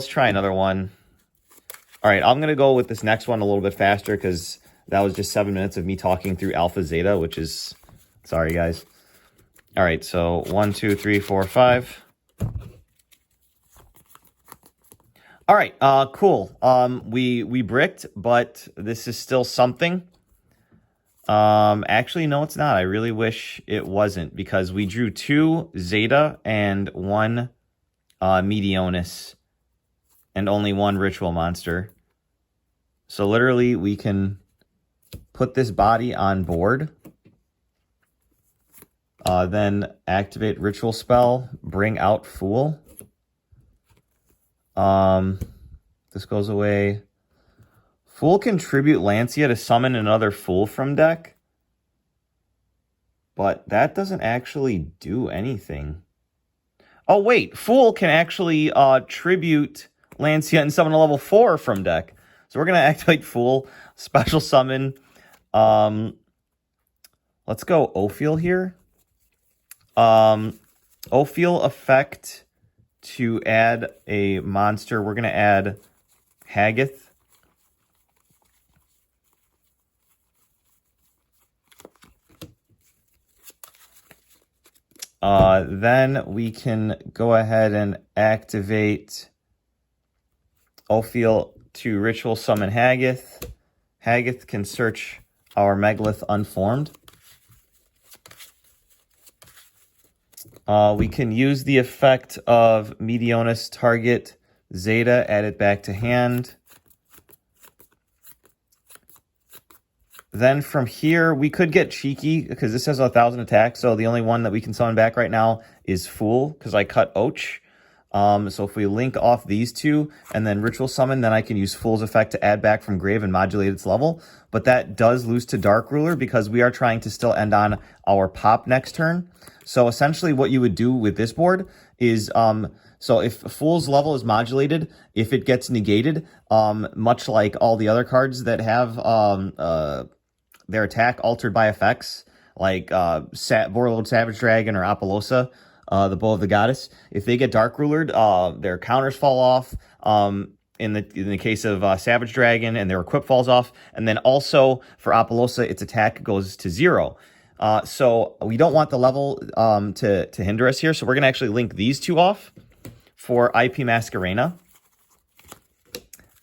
Let's try another one. All right, I'm going to go with this next one a little bit faster because that was just 7 minutes of me talking through Alpha Zeta, which is... Sorry, guys. All right, so 1, 2, 3, 4, 5. All right, cool. We bricked, but this is still something. Actually, no, it's not. I really wish it wasn't because we drew 2 Zeta and 1 Meteonis and only 1 Ritual Monster. So literally, we can put this body on board. Then activate Ritual Spell, bring out Fool. This goes away. Fool can tribute Lancia to summon another Fool from deck. But that doesn't actually do anything. Oh, wait. Fool can actually tribute Lancia and summon a level 4 from deck. So we're going to activate Fool, special summon. Let's go Ophiel here. Ophiel effect to add a monster. We're going to add Haggith. Then we can go ahead and activate Ophiel to ritual summon Haggith. Haggith can search our Megalith unformed. We can use the effect of Meteonis target Zeta, add it back to hand. Then from here, we could get cheeky because this has 1,000 attack. So the only one that we can summon back right now is Fool because I cut Och. So if we link off these two and then Ritual Summon, then I can use Fool's effect to add back from Grave and modulate its level. But that does lose to Dark Ruler because we are trying to still end on our pop next turn. So essentially what you would do with this board is... So if Fool's level is modulated, if it gets negated, much like all the other cards that have their attack altered by effects, like Borreload Savage Dragon or Apollosa, the Bow of the Goddess, if they get Dark Rulered, their counters fall off. In the case of Savage Dragon, and their equip falls off, and then also for Apollosa, its attack goes to 0. So we don't want the level to hinder us here. So we're going to actually link these two off for IP Masquerena.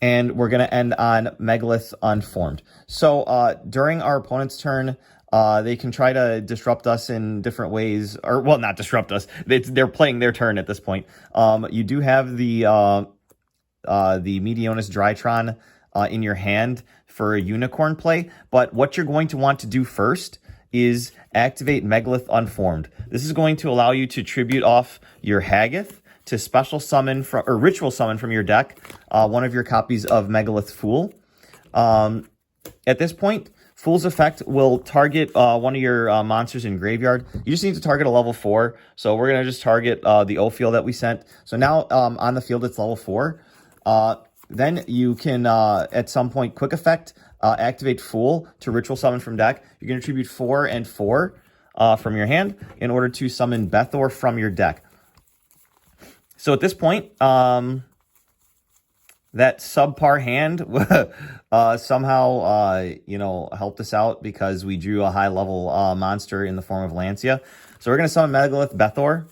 And we're going to end on Megalith Unformed. So during our opponent's turn, they can try to disrupt us in different ways. Or, well, not disrupt us. They're playing their turn at this point. You do have the Meteonis Drytron in your hand for a Unicorn play. But what you're going to want to do first is activate Megalith Unformed. This is going to allow you to tribute off your Haggith to special summon from, or ritual summon from your deck one of your copies of Megalith Fool. At this point, Fool's effect will target one of your monsters in graveyard. You just need to target a level 4. So we're going to just target the Ophiel that we sent. So now on the field, it's level 4. Then you can, at some point, quick effect, activate Fool to ritual summon from deck. You're going to tribute 4 and 4 from your hand in order to summon Bethor from your deck. So at this point, that subpar hand somehow, helped us out because we drew a high-level monster in the form of Lancia. So we're going to summon Megalith Bethor.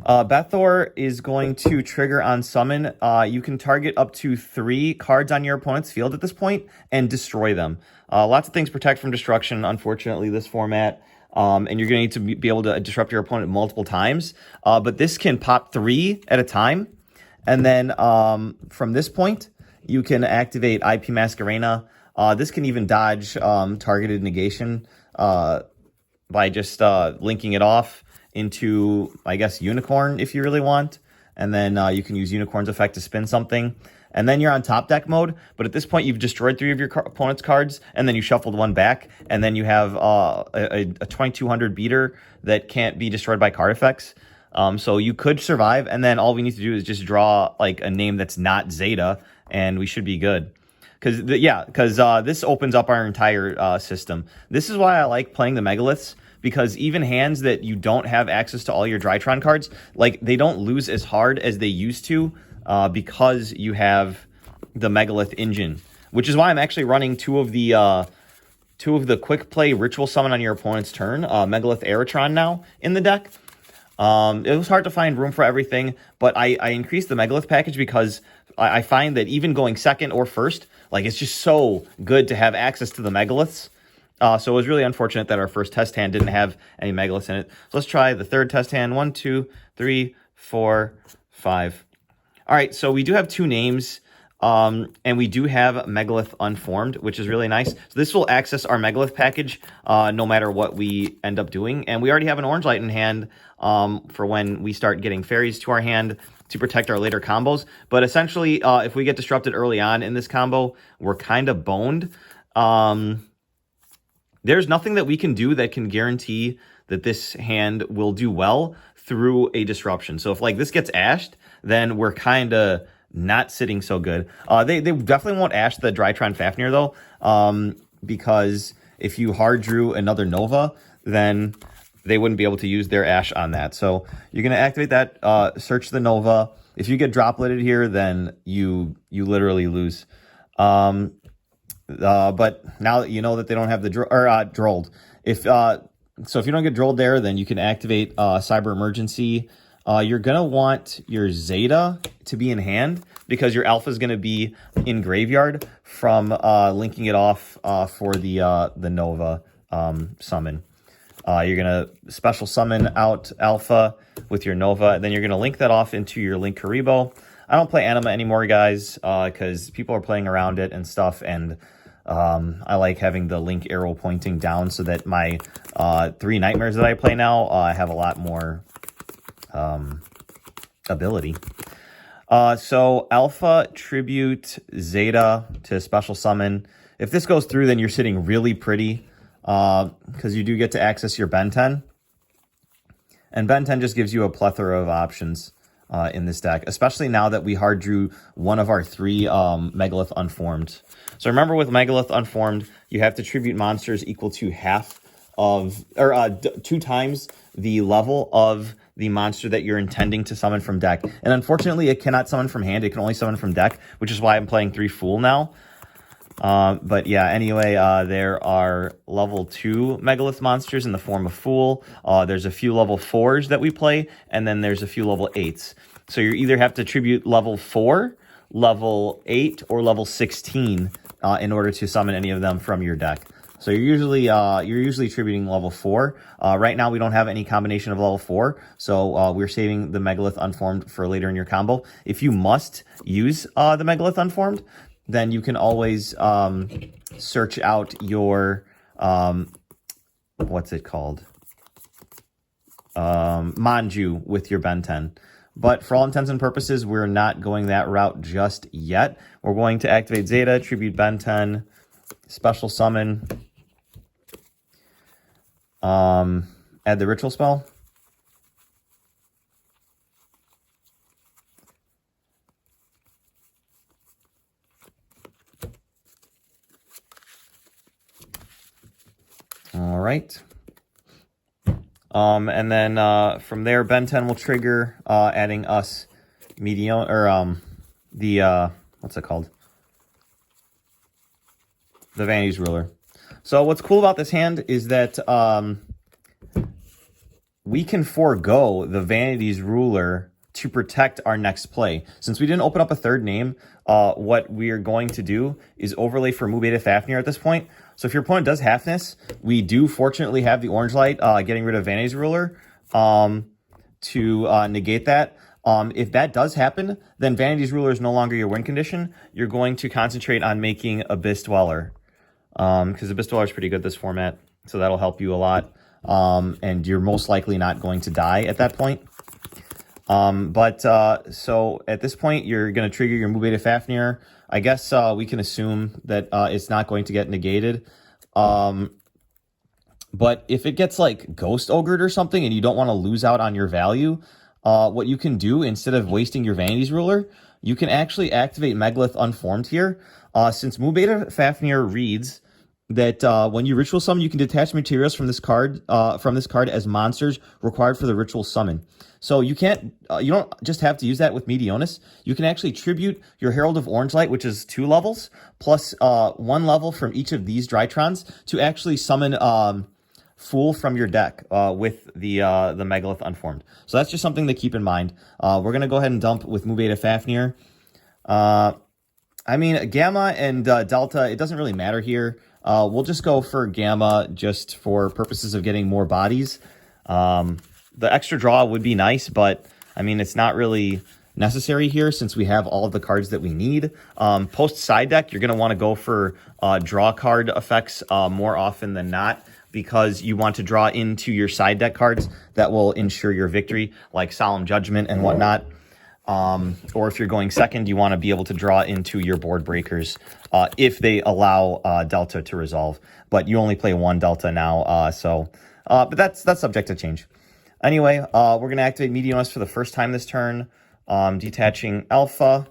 Bethor is going to trigger on summon. You can target up to 3 cards on your opponent's field at this point and destroy them. Lots of things protect from destruction, unfortunately, this format. And you're going to need to be able to disrupt your opponent multiple times. But this can pop 3 at a time. And then from this point, you can activate IP Masquerena. This can even dodge targeted negation by just linking it off into, I guess, Unicorn if you really want. And then you can use Unicorn's effect to spin something. And then you're on top deck mode, but at this point you've destroyed 3 of your opponent's cards, and then you shuffled 1 back, and then you have a 2200 beater that can't be destroyed by card effects. So you could survive, and then all we need to do is just draw like a name that's not Zeta, and we should be good. Because this opens up our entire system. This is why I like playing the Megaliths, because even hands that you don't have access to all your Drytron cards, like they don't lose as hard as they used to because you have the Megalith engine, which is why I'm actually running two of the quick play ritual summon on your opponent's turn, Megalith Drytron now in the deck. It was hard to find room for everything, but I increased the Megalith package because I find that even going second or first, like it's just so good to have access to the Megaliths. So it was really unfortunate that our first test hand didn't have any Megaliths in it. So let's try the third test hand. 1, 2, 3, 4, 5. All right, so we do have 2 names. And we do have Megalith Unformed, which is really nice. So this will access our Megalith package no matter what we end up doing. And we already have an Orange Light in hand for when we start getting fairies to our hand to protect our later combos. But essentially, if we get disrupted early on in this combo, we're kind of boned. There's nothing that we can do that can guarantee that this hand will do well through a disruption. So if like this gets ashed, then we're kind of not sitting so good. They definitely won't ash the Drytron Fafnir though, because if you hard drew another Nova, then they wouldn't be able to use their ash on that. So you're gonna activate that, search the Nova. If you get dropletted here, then you literally lose. But now that you know that they don't have the drolled, so if you don't get drolled there, then you can activate Cyber Emergency. You're going to want your Zeta to be in hand because your Alpha is going to be in graveyard from linking it off for the Nova summon. You're going to special summon out Alpha with your Nova, and then you're going to link that off into your Link Karibo. I don't play Anima anymore, guys, because people are playing around it and stuff, and I like having the Link arrow pointing down so that my 3 Nightmares that I play now have a lot more ability. So Alpha, Tribute, Zeta to special summon. If this goes through, then you're sitting really pretty because you do get to access your Ben 10. And Ben 10 just gives you a plethora of options in this deck, especially now that we hard drew one of our 3 Megalith Unformed. So remember with Megalith Unformed, you have to tribute monsters equal to half of, or 2 times the level of the monster that you're intending to summon from deck. And unfortunately, it cannot summon from hand. It can only summon from deck, which is why I'm playing 3 Fool now. But yeah, anyway, there are level 2 Megalith monsters in the form of Fool. There's a few level 4s that we play, and then there's a few level 8s. So you either have to tribute level 4, level 8, or level 16 in order to summon any of them from your deck. So you're usually tributing level 4. Right now we don't have any combination of level 4, so we're saving the Megalith Unformed for later in your combo. If you must use the Megalith Unformed, then you can always search out your what's it called? Manju with your Ben 10. But for all intents and purposes, we're not going that route just yet. We're going to activate Zeta, tribute Ben 10, special summon, add the ritual spell. All right. And then from there, Ben 10 will trigger, adding us medium or what's it called? The Vanity's Ruler. So what's cool about this hand is that we can forego the Vanity's Ruler to protect our next play. Since we didn't open up a third name, what we are going to do is overlay for Mu Beta Fafnir at this point. So if your opponent does Halfness, we do fortunately have the Orange Light getting rid of Vanity's Ruler to negate that. If that does happen, then Vanity's Ruler is no longer your win condition. You're going to concentrate on making Abyss Dweller. Because Abyss Dweller is pretty good this format, so that'll help you a lot. And you're most likely not going to die at that point. So at this point, you're going to trigger your Mu Beta Fafnir. I guess we can assume that it's not going to get negated. But if it gets like Ghost Ogred or something and you don't want to lose out on your value, what you can do instead of wasting your Vanity's Ruler, you can actually activate Megalith Unformed here. Since Mu Beta Fafnir reads that when you ritual summon, you can detach materials from this card as monsters required for the ritual summon. So you can't, you don't just have to use that with Meteonis. You can actually tribute your Herald of Orange Light, which is 2 levels, plus 1 level from each of these Drytrons to actually summon Fool from your deck with the Megalith Unformed. So that's just something to keep in mind. We're going to go ahead and dump with Mu Beta Fafnir. I mean, Gamma and Delta, it doesn't really matter here. We'll just go for Gamma just for purposes of getting more bodies. The extra draw would be nice, but I mean, it's not really necessary here since we have all of the cards that we need. Post side deck, you're going to want to go for draw card effects more often than not, because you want to draw into your side deck cards that will ensure your victory, like Solemn Judgment and whatnot. Or if you're going second, you want to be able to draw into your board breakers if they allow Delta to resolve. But you only play 1 Delta now, but that's subject to change. Anyway, we're going to activate Meteonis for the first time this turn, detaching Alpha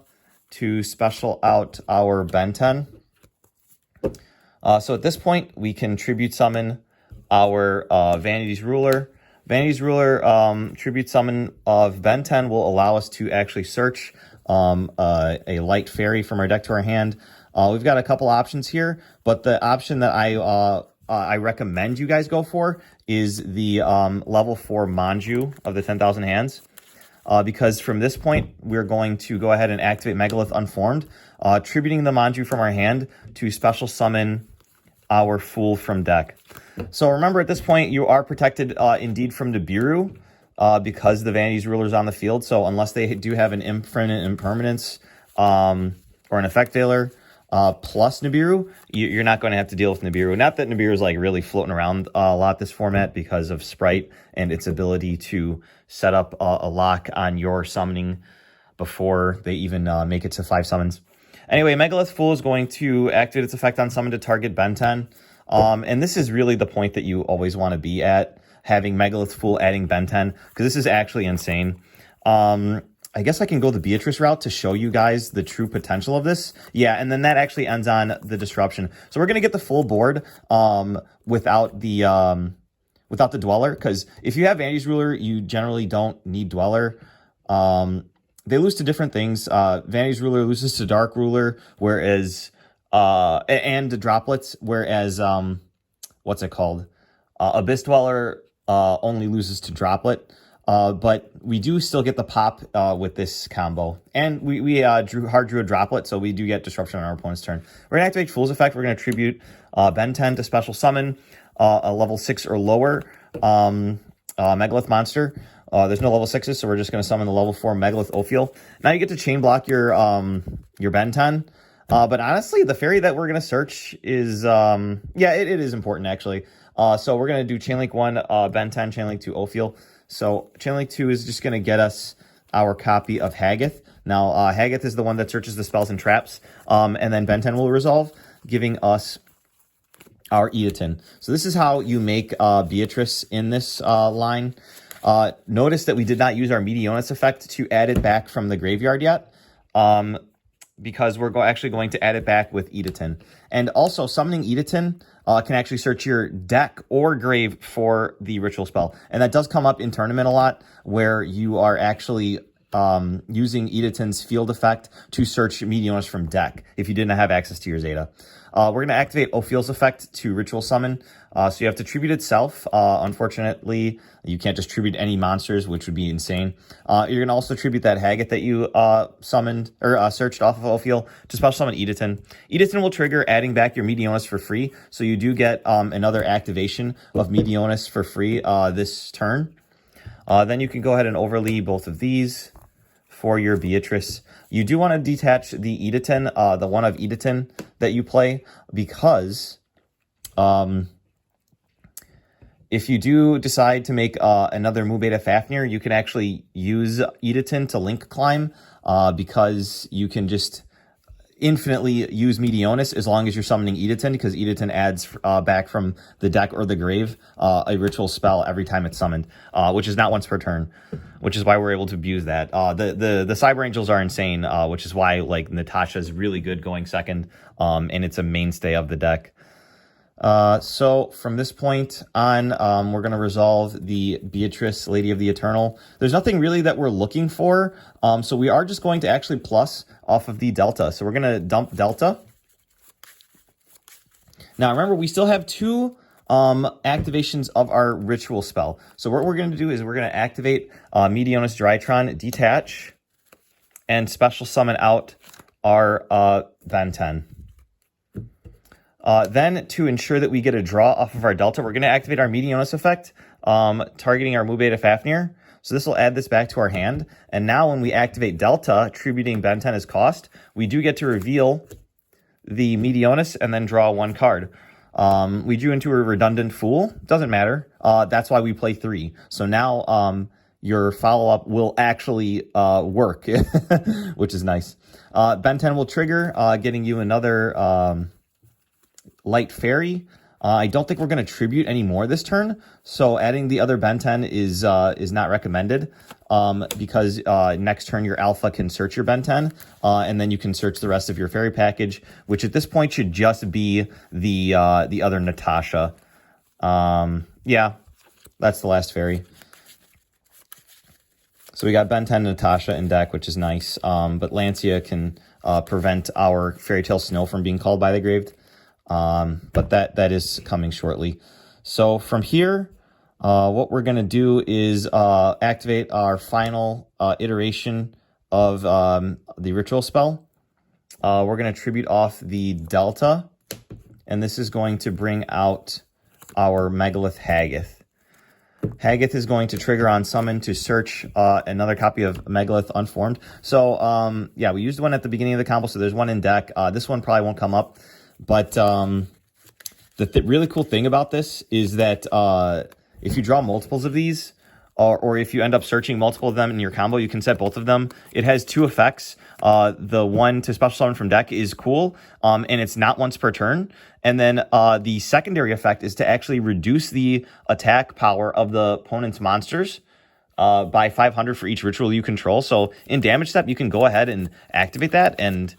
to special out our Ben 10. So at this point, we can tribute summon our Vanity's Ruler. Vanity's Ruler tribute summon of Ben 10 will allow us to actually search a light fairy from our deck to our hand. We've got a couple options here, but the option that I recommend you guys go for is the level 4 Manju of the 10,000 Hands. Because from this point, we're going to go ahead and activate Megalith Unformed, tributing the Manju from our hand to special summon our Fool from deck. So remember, at this point, you are protected indeed from Nibiru because the Vanity's Ruler is on the field. So unless they do have an Infinite Impermanence or an Effect Veiler plus Nibiru, you're not going to have to deal with Nibiru. Not that Nibiru is like really floating around a lot this format because of Sprite and its ability to set up a lock on your summoning before they even make it to 5 summons. Anyway, Megalith Fool is going to activate its effect on summon to target Ben 10. And this is really the point that you always want to be at, having Megalith Fool adding Ben 10, because this is actually insane. I guess I can go the Beatrice route to show you guys the true potential of this. Yeah, and then that actually ends on the disruption. So we're going to get the full board without the Dweller, because if you have Vanity's Ruler, you generally don't need Dweller. They lose to different things. Vanity's Ruler loses to Dark Ruler, whereas and the droplets, whereas what's it called? Abyss Dweller only loses to Droplet. But we do still get the pop with this combo. And we hard drew a Droplet, so we do get disruption on our opponent's turn. We're going to activate Fool's Effect. We're going to tribute Ben 10 to special summon a level 6 or lower Megalith monster. There's no level 6s, so we're just going to summon the level 4 Megalith Ophiel. Now you get to chain block your Ben 10. But honestly, the fairy that we're going to search is, it is important, actually. So we're going to do Chainlink 1, Ben 10, Chainlink 2, Ophiel. So Chainlink 2 is just going to get us our copy of Haggith. Now, Haggith is the one that searches the spells and traps, and then Ben 10 will resolve, giving us our Edaton. So this is how you make Beatrice in this line. Notice that we did not use our Meteonis effect to add it back from the graveyard yet, because we're actually going to add it back with Edaton. And also, summoning Edaton can actually search your deck or grave for the ritual spell. And that does come up in tournament a lot, where you are actually using Edaton's field effect to search Meteonis from deck if you didn't have access to your Zeta. We're going to activate Ophiel's effect to ritual summon. So you have to tribute itself. Unfortunately, you can't just tribute any monsters, which would be insane. You're going to also tribute that Haggith that you summoned or searched off of Ophiel to special summon Edaton. Edaton will trigger adding back your Meteonis for free. So you do get another activation of Meteonis for free this turn. Then you can go ahead and overlay both of these for your Beatrice. You do want to detach the Edaton, the one of Edaton that you play, because if you do decide to make another Mu Beta Fafnir, you can actually use Edaton to link climb, because you can just infinitely use Meteonis as long as you're summoning Edaton, because Edaton adds back from the deck or the grave a ritual spell every time it's summoned, which is not once per turn, which is why we're able to abuse that. The Cyber Angels are insane, which is why like Natasha's really good going second, and it's a mainstay of the deck. So from this point on, we're going to resolve the Beatrice, Lady of the Eternal. There's nothing really that we're looking for. So we are just going to actually plus off of the Delta. So we're going to dump Delta. Now, remember, we still have two activations of our ritual spell. So what we're going to do is we're going to activate Megalith Drytron, detach, and special summon out our Ben 10. Then, to ensure that we get a draw off of our Delta, we're going to activate our Megalith effect, targeting our Mubeta Fafnir. So this will add this back to our hand. And now when we activate Delta, attributing Ben 10 as cost, we do get to reveal the Megalith and then draw one card. We drew into a redundant Fool. Doesn't matter. That's why we play 3. So now your follow-up will actually work, which is nice. Ben 10 will trigger, getting you another Light Fairy. I don't think we're going to tribute any more this turn, so adding the other Ben 10 is not recommended, because next turn your Alpha can search your Ben 10, and then you can search the rest of your fairy package, which at this point should just be the other Natasha. Yeah, that's the last fairy. So we got Ben 10 Natasha in deck, which is nice, but Lancia can prevent our Fairy Tale Snow from being called by the grave. But that is coming shortly. So from here, what we're going to do is activate our final iteration of the ritual spell. We're going to tribute off the Delta, and this is going to bring out our Megalith Haggith. Haggith is going to trigger on summon to search another copy of Megalith Unformed. So, yeah, we used one at the beginning of the combo, so there's one in deck. This one probably won't come up. But the really cool thing about this is that if you draw multiples of these, or if you end up searching multiple of them in your combo, you can set both of them. It has 2 effects. The one to special summon from deck is cool, and it's not once per turn. And then the secondary effect is to actually reduce the attack power of the opponent's monsters by 500 for each ritual you control. So in damage step, you can go ahead and activate that and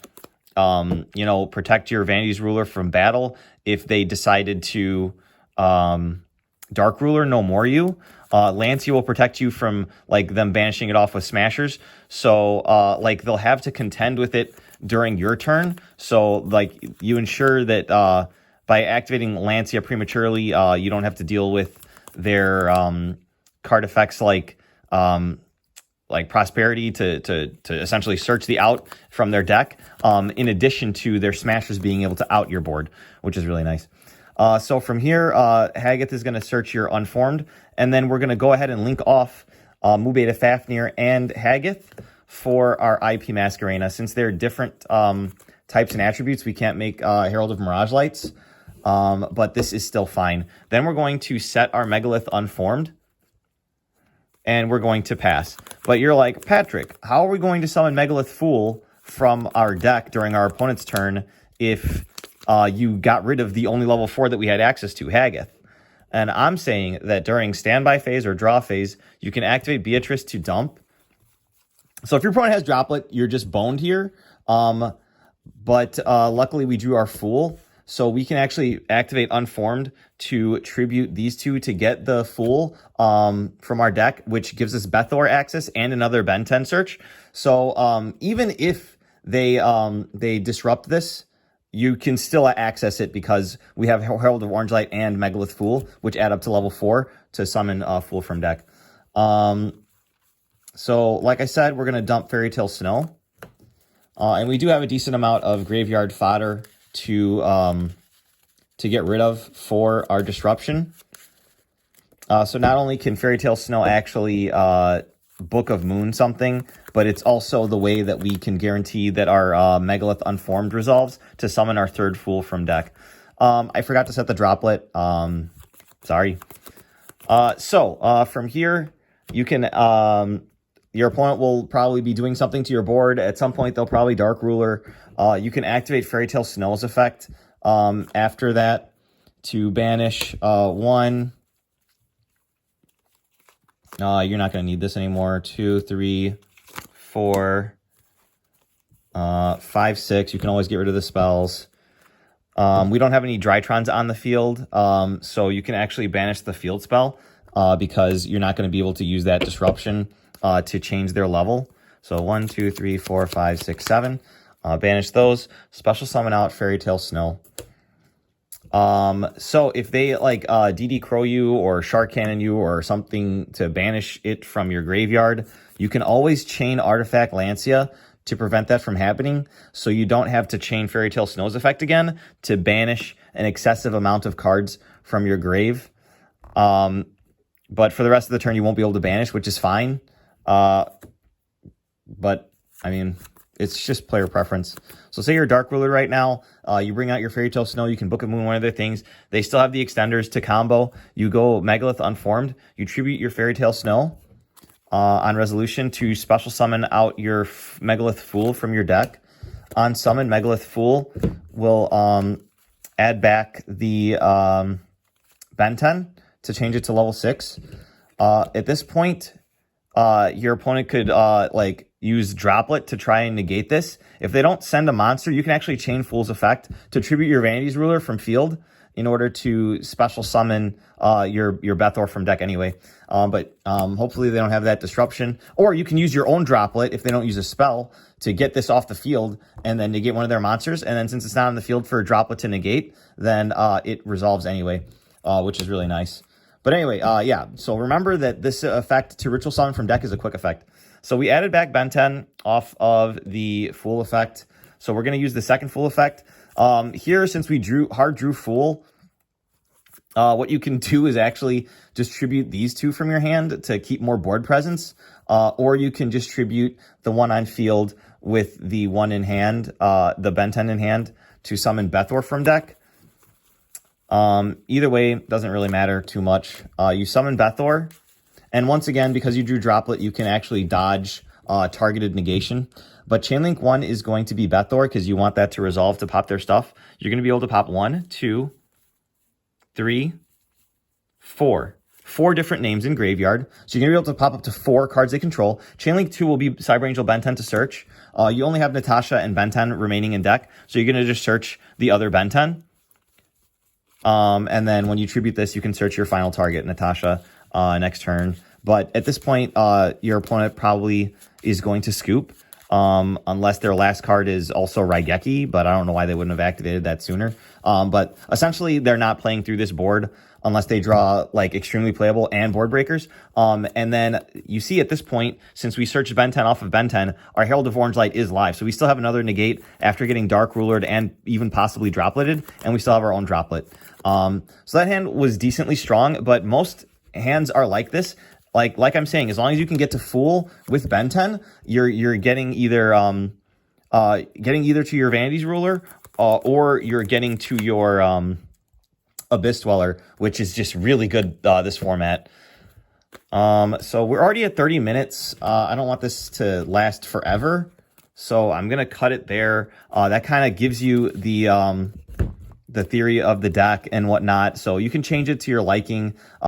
you know, protect your Vanity's Ruler from battle if they decided to Dark Ruler no more you. Lancia will protect you from like them banishing it off with Smashers. So like they'll have to contend with it during your turn. So like you ensure that by activating Lancia prematurely, you don't have to deal with their card effects like Prosperity to essentially search the out from their deck, in addition to their Smashers being able to out your board, which is really nice. So from here, Haggith is going to search your Unformed, and then we're going to go ahead and link off Mubeta Fafnir and Haggith for our IP Masquerena. Since they're different types and attributes, we can't make Herald of Mirage Lights, but this is still fine. Then we're going to set our Megalith Unformed, and we're going to pass. But you're like, Patrick, how are we going to summon Megalith Fool from our deck during our opponent's turn if you got rid of the only level 4 that we had access to, Haggith? And I'm saying that during standby phase or draw phase, you can activate Beatrice to dump. So if your opponent has Droplet, you're just boned here. But luckily we drew our Fool. So we can actually activate Unformed to tribute these 2 to get the Fool from our deck, which gives us Bethor access and another Ben 10 search. So even if they disrupt this, you can still access it because we have Herald of Orange Light and Megalith Fool, which add up to level 4 to summon Fool from deck. So like I said, we're going to dump Fairy Tale Snow. And we do have a decent amount of graveyard fodder to get rid of for our disruption. So not only can Fairy Tale Snow actually Book of Moon something, but it's also the way that we can guarantee that our Megalith Unformed resolves to summon our 3rd Fool from deck. I forgot to set the Droplet. Sorry. So from here, you can... your opponent will probably be doing something to your board. At some point, they'll probably Dark Ruler. You can activate Fairy Tale Snow's effect after that to banish 1. You're not going to need this anymore. 2, 3, 4, 5, 6. You can always get rid of the spells. We don't have any Drytrons on the field, so you can actually banish the field spell because you're not going to be able to use that disruption to change their level. So 1, 2, 3, 4, 5, 6, 7. Banish those. Special summon out Fairy Tale Snow. So if they like DD Crow you or Shark Cannon you or something to banish it from your graveyard, you can always chain Artifact Lancia to prevent that from happening, so you don't have to chain Fairy Tale Snow's effect again to banish an excessive amount of cards from your grave. But for the rest of the turn, you won't be able to banish, which is fine. But, I mean, it's just player preference. So say you're a Dark Ruler right now, you bring out your Fairy Tale Snow, you can Book of Moon, one of their things. They still have the extenders to combo. You go Megalith Unformed, you tribute your Fairy Tale Snow on resolution to special summon out your Megalith Fool from your deck. On summon, Megalith Fool will add back the Ben 10 to change it to level 6. At this point, your opponent could like use Droplet to try and negate this. If they don't send a monster, you can actually chain Fool's effect to tribute your Vanity's Ruler from field in order to special summon your Bethor from deck anyway. But hopefully they don't have that disruption. Or you can use your own Droplet if they don't use a spell to get this off the field and then negate one of their monsters. And then since it's not on the field for a Droplet to negate, then it resolves anyway, which is really nice. But anyway, yeah, so remember that this effect to Ritual Summon from deck is a quick effect. So we added back Ben 10 off of the Fool effect. So we're going to use the second Fool effect. Here, since we hard drew Fool, what you can do is actually distribute these two from your hand to keep more board presence. Or you can distribute the one on field with the one in hand, the Ben 10 in hand, to summon Bethor from deck. Either way, doesn't really matter too much. You summon Bethor, and once again, because you drew Droplet, you can actually dodge targeted negation. But Chainlink 1 is going to be Bethor because you want that to resolve to pop their stuff. You're going to be able to pop 1, 2, 3, 4. 4 different names in graveyard. So you're going to be able to pop up to 4 cards they control. Chainlink 2 will be Cyber Angel Ben 10 to search. You only have Natasha and Ben 10 remaining in deck, so you're going to just search the other Ben 10. And then when you tribute this, you can search your final target, Natasha, next turn. But at this point, your opponent probably is going to scoop, unless their last card is also Raigeki, but I don't know why they wouldn't have activated that sooner. But essentially, they're not playing through this board unless they draw like extremely playable and board breakers. And then you see at this point, since we searched Ben 10 off of Ben 10, our Herald of Orange Light is live. So we still have another negate after getting Dark Rulered and even possibly Dropleted, and we still have our own Droplet. So that hand was decently strong, but most hands are like this. Like I'm saying, as long as you can get to Fool with Ben 10, you're getting either to your Vanity's Ruler, or you're getting to your Abyss Dweller, which is just really good this format. So we're already at 30 minutes. I don't want this to last forever, so I'm gonna cut it there. That kind of gives you the theory of the deck and whatnot, so you can change it to your liking.